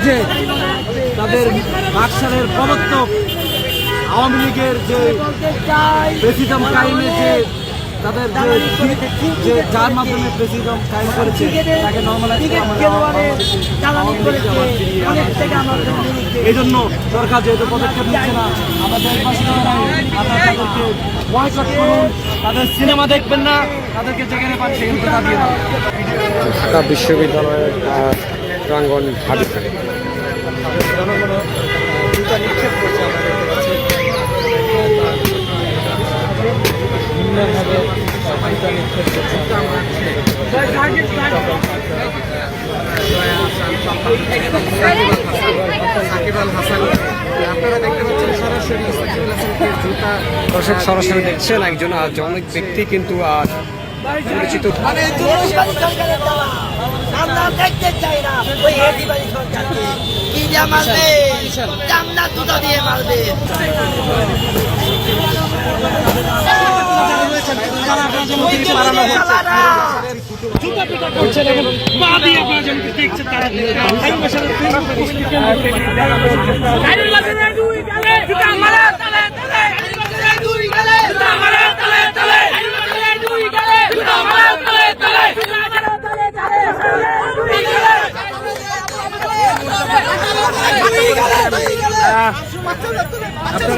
যে তাদের বাকশালের প্রবর্তক আওয়ামী লীগের যে প্রেসিডাম কায়েমে যে তাদের যে যার মাধ্যমে প্রেসিডাম কায়েম করেছে তাকে এই জন্য সরকার যেহেতু পদক্ষেপ নিচ্ছে না, আমাদের পাশে আমরা তাদেরকে বয়কট করুন, তাদের সিনেমা দেখবেন না, তাদেরকে যেখানে পান সেখানে কথা দিয়ে দেন। ঢাকা বিশ্ববিদ্যালয়ের প্রাঙ্গণ ঘাটি করে দর্শক সরাসরি দেখছেন একজন জনক ব্যক্তি কিন্তু পরিচিত আমরা দেখতে চাই না ওই হেডিবাড়ি সরকারকে কি দিয়ে মারবে, জামনা জুতা দিয়ে মারবে।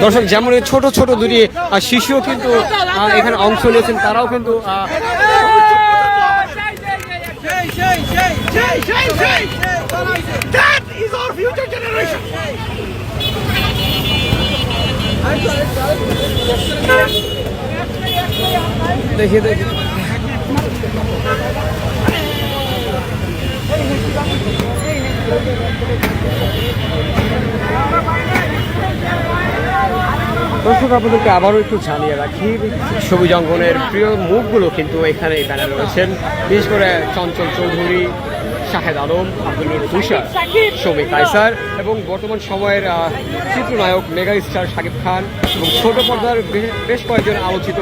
দর্শক যেমন ছোট ছোট দুটি শিশুও কিন্তু এখানে অংশ নিয়েছেন, তারাও কিন্তু দেখি দেখি দর্শক আপনাদেরকে আবারও একটু জানিয়ে রাখি, সবুজ অঙ্গনের প্রিয় মুখগুলো কিন্তু এখানে ব্যানারে রয়েছেন। বিশেষ করে চঞ্চল চৌধুরী, শাহেদ আলম, আব্দুল তুষার, শমী কায়সার এবং বর্তমান সময়ের চিত্রনায়ক মেগা স্টার শাকিব খান এবং ছোট পর্দার বেশ কয়েকজন আলোচিত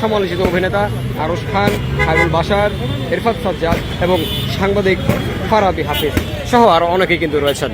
সমালোচিত অভিনেতা আরশ খান, খায়রুল বাশার, ইরফাত সাজ্জাদ এবং সাংবাদিক ফারাবি হাফিজ সহ আরও অনেকেই কিন্তু রয়েছেন।